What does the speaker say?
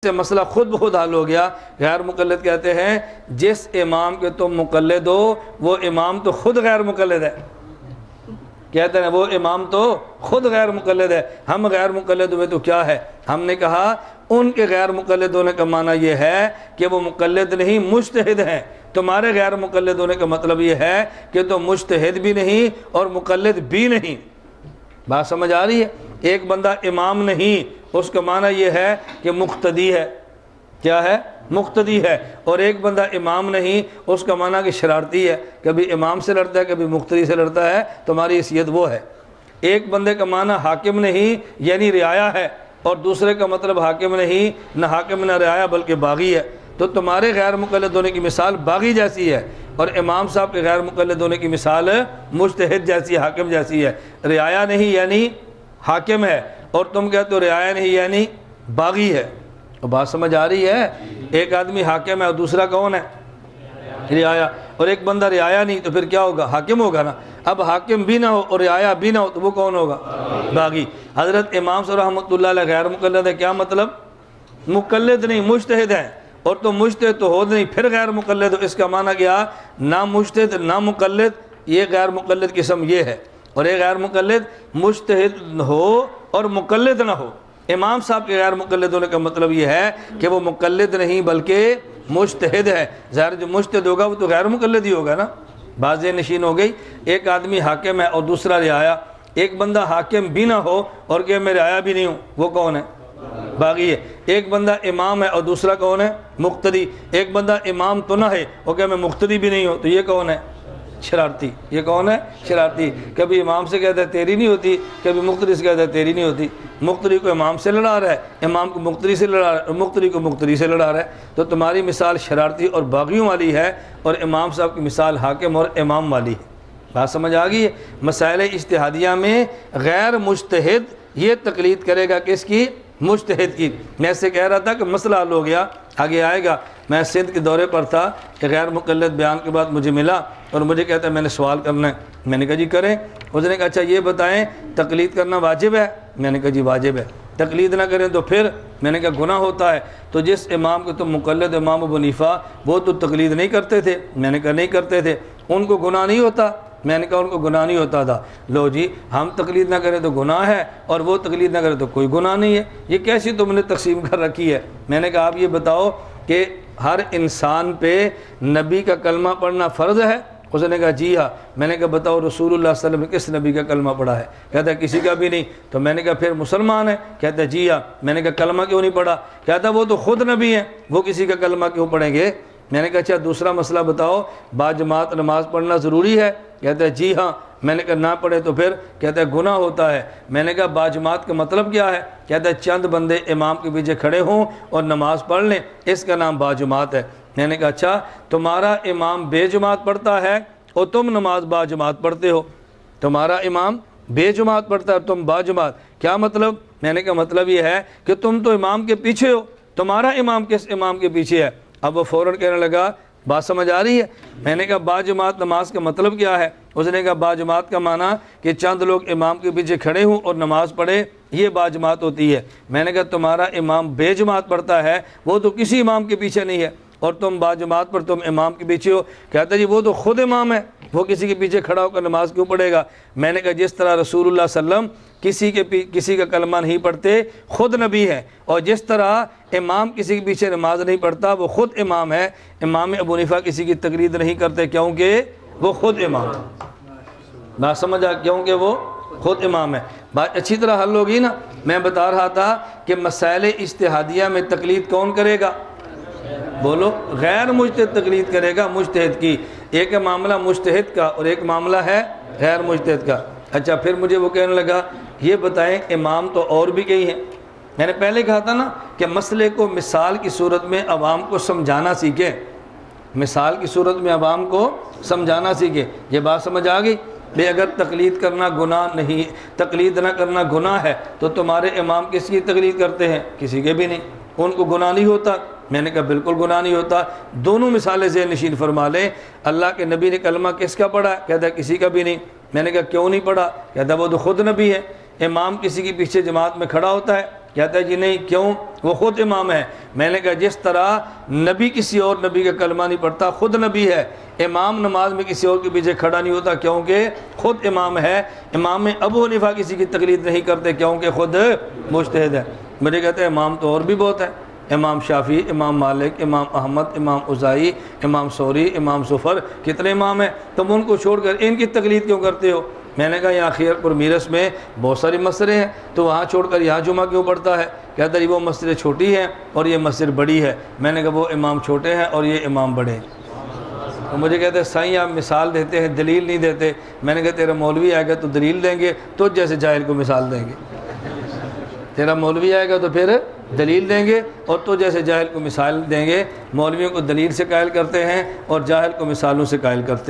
سے مسئلہ خود بخود حل ہو گیا۔ غیر مقلد کہتے ہیں جس امام کے تم مقلد ہو وہ امام تو خود غیر مقلد ہے۔ کہتے ہیں وہ امام تو خود غیر مقلد ہے، ہم غیر مقلد ہوئے تو کیا ہے؟ ہم نے کہا ان کے غیر مقلد ہونے کا معنی یہ ہے کہ وہ مقلد نہیں مجتہد ہیں۔ تمہارے غیر مقلد ہونے کا مطلب یہ ہے کہ تم مجتہد بھی نہیں اور مقلد بھی نہیں۔ بات سمجھ آ رہی ہے؟ ایک بندہ امام نہیں، اس کا معنی یہ ہے کہ مقتدی ہے۔ کیا ہے؟ مقتدی ہے۔ اور ایک بندہ امام نہیں، اس کا معنی کہ شرارتی ہے، کبھی امام سے لڑتا ہے کبھی مقتدی سے لڑتا ہے، تمہاری حیثیت وہ ہے۔ ایک بندے کا معنی حاکم نہیں یعنی رعایا ہے، اور دوسرے کا مطلب حاکم نہیں، نہ حاکم نہ رعایا بلکہ باغی ہے۔ تو تمہارے غیر مقلد ہونے کی مثال باغی جیسی ہے، اور امام صاحب کے غیر مقلد ہونے کی مثال مجتہد جیسی ہے، حاکم جیسی ہے۔ رعایا نہیں یعنی حاکم ہے، اور تم کہتے ہو رعایا نہیں یعنی باغی ہے۔ اور بات سمجھ آ رہی ہے؟ ایک آدمی حاکم ہے اور دوسرا کون ہے؟ رعایا۔ اور ایک بندہ رعایا نہیں تو پھر کیا ہوگا؟ حاکم ہوگا نا۔ اب حاکم بھی نہ ہو اور رعایا بھی نہ ہو تو وہ کون ہوگا؟ باغی۔ حضرت امام صاحب رحمۃ اللہ علیہ غیر مقلد ہے، کیا مطلب؟ مقلد نہیں مجتہد ہیں، اور تم مجتہد تو ہو نہیں پھر غیر مقلد ہو۔ اس کا معنی کیا؟ نہ مجتہد نہ مقلد، یہ غیر مقلد قسم یہ ہے۔ اور ایک غیر مقلد مجتہد ہو اور مقلد نہ ہو۔ امام صاحب کے غیر مقلد ہونے کا مطلب یہ ہے کہ وہ مقلد نہیں بلکہ مجتہد ہے۔ ظاہر جو مجتہد ہوگا وہ تو غیر مقلد ہی ہوگا نا۔ بات نشین ہو گئی۔ ایک آدمی حاکم ہے اور دوسرا رعایا۔ ایک بندہ حاکم بھی نہ ہو اور کہ میں رعایا بھی نہیں ہوں، وہ کون ہے؟ باغی ہے۔ ایک بندہ امام ہے اور دوسرا کون ہے؟ مقتدی۔ ایک بندہ امام تو نہ ہے اور کہ میں مقتدی بھی نہیں ہوں، تو یہ کون ہے؟ شرارتی۔ یہ کون ہے؟ شرارتی۔ کبھی امام سے کہتا ہے تیری نہیں ہوتی، کبھی مقتدی سے کہتا ہے تیری نہیں ہوتی۔ مقتدی کو امام سے لڑا رہا ہے، امام کو مقتدی سے لڑا رہا ہے، اور مقتدی کو مقتدی سے لڑا رہا ہے۔ تو تمہاری مثال شرارتی اور باغیوں والی ہے، اور امام صاحب کی مثال حاکم اور امام والی ہے۔ بات سمجھ آ گئی ہے؟ مسائل اجتہادیہ میں غیر مجتہد یہ تقلید کرے گا کس کی؟ مجتہد کی۔ میں سے کہہ رہا تھا کہ مسئلہ حل ہو گیا، آگے آئے گا۔ میں سندھ کے دورے پر تھا کہ غیر مقلد بیان کے بعد مجھے ملا اور مجھے کہتا ہے میں نے سوال کرنا ہے۔ میں نے کہا جی کریں۔ اس نے کہا اچھا یہ بتائیں تقلید کرنا واجب ہے؟ میں نے کہا جی واجب ہے۔ تقلید نہ کریں تو پھر؟ میں نے کہا گناہ ہوتا ہے۔ تو جس امام کے تم مقلد امام ابو حنیفہ وہ تو تقلید نہیں کرتے تھے؟ میں نے کہا نہیں کرتے تھے۔ ان کو گناہ نہیں ہوتا؟ میں نے کہا ان کو گناہ نہیں ہوتا تھا۔ لو جی ہم تقلید نہ کریں تو گناہ ہے اور وہ تقلید نہ کریں تو کوئی گناہ نہیں ہے، یہ کیسی تم نے تقسیم کر رکھی ہے؟ میں نے کہا آپ یہ بتاؤ کہ ہر انسان پہ نبی کا کلمہ پڑھنا فرض ہے؟ اس نے کہا جی ہاں۔ میں نے کہا بتاؤ رسول اللہ صلی اللہ علیہ وسلم نے کس نبی کا کلمہ پڑھا ہے؟ کہتا ہے کسی کا بھی نہیں۔ تو میں نے کہا پھر مسلمان ہے؟ کہتا ہے جی ہاں۔ میں نے کہا کلمہ کیوں نہیں پڑھا؟ کہتا ہے وہ تو خود نبی ہیں، وہ کسی کا کلمہ کیوں پڑھیں گے؟ میں نے کہا اچھا دوسرا مسئلہ بتاؤ، باجماعت نماز پڑھنا ضروری ہے؟ کہتا ہے جی ہاں۔ میں نے کہا نہ پڑھے تو پھر؟ کہتا ہے گناہ ہوتا ہے۔ میں نے کہا باجماعت کا مطلب کیا ہے؟ کہتا ہے چند بندے امام کے پیچھے کھڑے ہوں اور نماز پڑھ لیں، اس کا نام باجماعت ہے۔ میں نے کہا اچھا تمہارا امام بے جماعت پڑھتا ہے اور تم نماز باجماعت پڑھتے ہو، تمہارا امام بے جماعت پڑھتا ہے اور تم باجماعت، کیا مطلب؟ میں نے کہا مطلب یہ ہے کہ تم تو امام کے پیچھے ہو، تمہارا امام کس امام کے پیچھے ہے؟ اب وہ فوراً کہنے لگا بات سمجھ آ رہی ہے؟ میں نے کہا باجماعت نماز کا مطلب کیا ہے؟ اس نے کہا باجماعت کا معنی کہ چند لوگ امام کے پیچھے کھڑے ہوں اور نماز پڑھے، یہ باجماعت ہوتی ہے۔ میں نے کہا تمہارا امام بے جماعت پڑھتا ہے، وہ تو کسی امام کے پیچھے نہیں ہے، اور تم باجماعت پر تم امام کے پیچھے ہو۔ کہتا جی وہ تو خود امام ہے، وہ کسی کے پیچھے کھڑا ہو کر نماز کیوں پڑھے گا؟ میں نے کہا جس طرح رسول اللہ صلی اللہ علیہ وسلم کسی کا کلمہ نہیں پڑھتے، خود نبی ہے، اور جس طرح امام کسی کے پیچھے نماز نہیں پڑھتا وہ خود امام ہے۔ امام ابو حنیفہ کسی کی تقلید نہیں کرتے کیونکہ وہ خود امام ہے۔ بات سمجھ آ؟ کیونکہ وہ خود امام ہے۔ بات اچھی طرح حل ہوگی نا؟ میں بتا رہا تھا کہ مسائل اجتہادیہ میں تقلید کون کرے گا؟ بولو۔ غیر مجتہد تقلید کرے گا مجتہد کی۔ ایک معاملہ مجتہد کا اور ایک معاملہ ہے غیر مجتہد کا۔ اچھا پھر مجھے وہ کہنے لگا یہ بتائیں امام تو اور بھی کئی ہیں۔ میں نے پہلے کہا تھا نا کہ مسئلے کو مثال کی صورت میں عوام کو سمجھانا سیکھیں، مثال کی صورت میں عوام کو سمجھانا سیکھیں۔ یہ بات سمجھ آ گئی؟ بے اگر تقلید کرنا گناہ نہیں، تقلید نہ کرنا گناہ ہے تو تمہارے امام کس کی تقلید کرتے ہیں؟ کسی کے بھی نہیں، ان کو گناہ نہیں ہوتا؟ میں نے کہا بالکل گناہ نہیں ہوتا۔ دونوں مثالیں ذہن نشین فرما لیں۔ اللہ کے نبی نے کلمہ کس کا پڑھا؟ کہتا ہے کسی کا بھی نہیں۔ میں نے کہا کیوں نہیں پڑھا؟ کہتا ہے وہ تو خود نبی ہے۔ امام کسی کے پیچھے جماعت میں کھڑا ہوتا ہے؟ کہتا ہے جی نہیں، کیوں؟ وہ خود امام ہے۔ میں نے کہا جس طرح نبی کسی اور نبی کا کلمہ نہیں پڑھتا، خود نبی ہے، امام نماز میں کسی اور کے پیچھے کھڑا نہیں ہوتا کیونکہ خود امام ہے۔ امام ابو حنیفہ کسی کی تقلید نہیں کرتے کیونکہ خود مجتہد ہے۔ مجھے کہتے ہیں امام تو اور بھی بہت ہے، امام شافعی، امام مالک، امام احمد، امام اوزاعی، امام ثوری، امام زفر، کتنے امام ہیں، تم ان کو چھوڑ کر ان کی تقلید کیوں کرتے ہو؟ میں نے کہا یہاں خیرپور میرس میں بہت ساری مسجدیں ہیں، تو وہاں چھوڑ کر یہاں جمعہ کیوں پڑھتا ہے؟ کہتا ہے وہ مسجد چھوٹی ہیں اور یہ مسجد بڑی ہے۔ میں نے کہا وہ امام چھوٹے ہیں اور یہ امام بڑے ہیں۔ تو مجھے کہتے ہیں سائیں آپ مثال دیتے ہیں، دلیل نہیں دیتے۔ میں نے کہا تیرا مولوی آئے گا تو دلیل دیں گے، تو جیسے جاہل کو مثال دیں گے۔ تیرا مولوی آئے گا تو پھر دلیل دیں گے، اور تو جیسے جاہل کو مثال دیں گے۔ مولویوں کو دلیل سے قائل کرتے ہیں اور جاہل کو مثالوں سے قائل کرتے ہیں۔